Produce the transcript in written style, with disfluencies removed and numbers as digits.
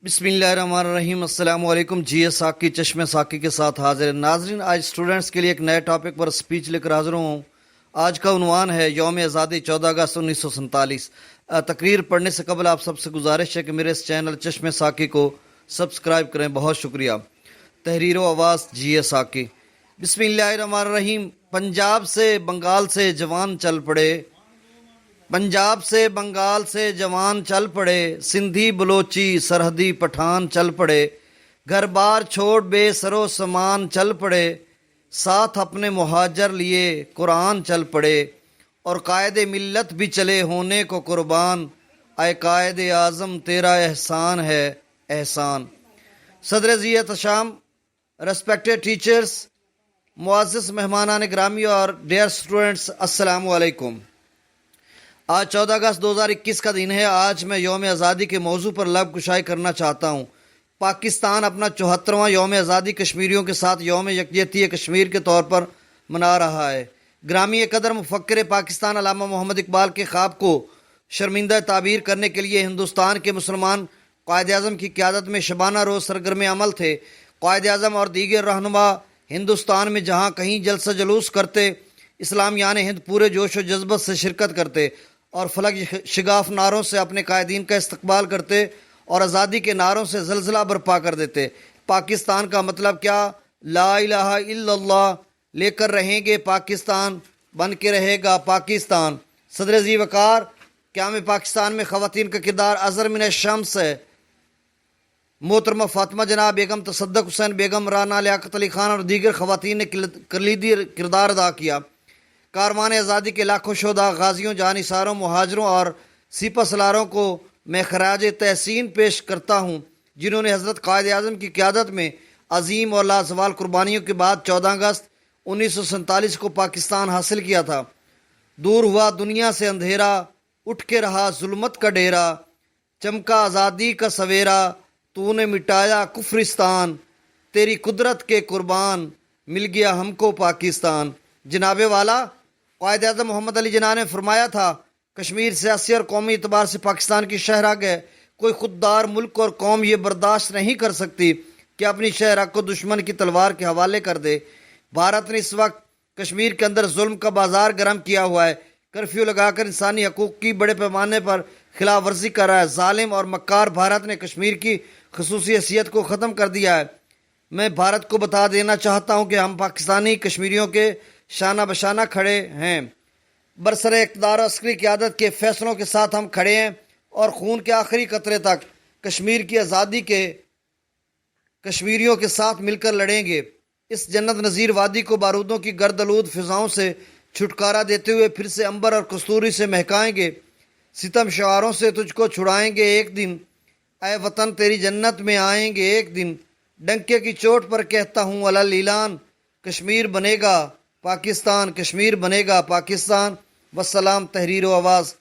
बिस्मिल्लाहिर्रहमानिर्रहीम। अस्सलाम वालेकुम। जीएस साकी चश्मे साकी के साथ हाजिर नाजरीन। आज स्टूडेंट्स के लिए एक नए टॉपिक पर स्पीच लेकर हाजिर हूँ। आज का उन्वान है यौम आज़ादी 14 अगस्त 1947। तकरीर पढ़ने से कबल आप सबसे गुजारिश है कि मेरे इस चैनल चश्मे साकी को सब्सक्राइब करें। बहुत शुक्रिया। तहरीर आवाज़ जीएस साकी। बिस्मिल्लाहिर्रहमानिर्रहीम। पंजाब से बंगाल से जवान चल पड़े, पंजाब से बंगाल से जवान चल पड़े, सिंधी बलोची सरहदी पठान चल पड़े, घर बार छोड़ बेसरो समान चल पड़े, साथ अपने मुहाजर लिए कुरान चल पड़े, और कायदे मिल्लत भी चले होने को कुर्बान, आए कायदे आज़म तेरा एहसान है एहसान। सदर ज़ियत शाम, रेस्पेक्टेड टीचर्स, मुअज़्ज़ज़ मेहमानान ग्रामी और डियर स्टूडेंट्स, अस्सलामु अलैकुम। आज 14 अगस्त 2021 का दिन है। आज मैं यौम आज़ादी के मौजू पर लब कुशाई करना चाहता हूँ। पाकिस्तान अपना 74वां यौम आज़ादी कश्मीरियों के साथ यौम यकजहती कश्मीर के तौर पर मना रहा है। ग्रामी कदर मुफक्किर पाकिस्तान अल्लामा मोहम्मद इकबाल के ख्वाब को शर्मिंदा ताबीर करने के लिए हिंदुस्तान के मुसलमान कायद-ए-आज़म की क़यादत में शबाना रोज़ सरगर्म अमल थे। कायद-ए-आज़म और दीगर रहनुमा हिंदुस्तान में जहाँ कहीं जलसा जलूस करते, इस्लामियान हिंद पूरे जोश व जज्बत से शिरकत करते और फलक शिगाफ नारों से अपने कायदीन का इस्तकबाल करते और आज़ादी के नारों से जलजला बर्पा कर देते। पाकिस्तान का मतलब क्या? ला इलाहा इल्लल्लाह लेकर रहेंगे पाकिस्तान, बन के रहेगा पाकिस्तान। सदर ज़ी वक़ार, क़याम पाकिस्तान में ख़वातीन का किरदार अज़र मिन शम्स है। मोहतरमा फ़ातिमा जनाब बेगम, तसद्दुक़ हुसैन बेगम, राना लियाक़त अली ख़ान और दीगर ख़वातीन ने कलीदी किरदार अदा किया। कारवान आज़ादी के लाखों शोधा, गाजियों, जानिसारों, मुहाजरों और सिपह सलारों को मैं खराज तहसीन पेश करता हूँ, जिन्होंने हज़रत कायद-ए-आज़म की क़यादत में अजीम और लाजवाल कुर्बानियों के बाद 14 अगस्त 1947 को पाकिस्तान हासिल किया था। दूर हुआ दुनिया से अंधेरा, उठ के रहा जुल्मत का डेरा, चमका आज़ादी का सवेरा, तूने मिटाया कुफ्रिस्तान, तेरी कुदरत के कुर्बान, मिल गया हमको पाकिस्तान। जनाबे वाला कायद-ए-आज़म मोहम्मद अली जिन्ना ने फरमाया था, कश्मीर सियासी और कौमी एतबार से पाकिस्तान की शहरग है। कोई खुददार मुल्क और कौम ये बर्दाश्त नहीं कर सकती कि अपनी शहरग को दुश्मन की तलवार के हवाले कर दे। भारत ने इस वक्त कश्मीर के अंदर जुल्म का बाजार गर्म किया हुआ है। कर्फ्यू लगाकर इंसानी हकूक़ की बड़े पैमाने पर खिलाफ वर्जी कर रहा है। जालिम और मक्कार भारत ने कश्मीर की खसूसी हैसियत को ख़त्म कर दिया है। मैं भारत को बता देना चाहता हूँ कि हम पाकिस्तानी कश्मीरियों के शाना बशाना खड़े हैं। बरसरे इक़्तिदार अस्करी क़यादत के फ़ैसलों के साथ हम खड़े हैं और खून के आखिरी कतरे तक कश्मीर की आज़ादी के कश्मीरियों के साथ मिलकर लड़ेंगे। इस जन्नत नज़ीर वादी को बारूदों की गर्दलूद फ़िज़ाओं से छुटकारा देते हुए फिर से अंबर और कस्तूरी से महकाएंगे। सितम शवारों से तुझको छुड़ाएंगे एक दिन, ऐ वतन तेरी जन्नत में आएंगे एक दिन। डंके की चोट पर कहता हूँ अलल ईलान, कश्मीर बनेगा पाकिस्तान, कश्मीर बनेगा पाकिस्तान। वस्सलाम। तहरीर आवाज़।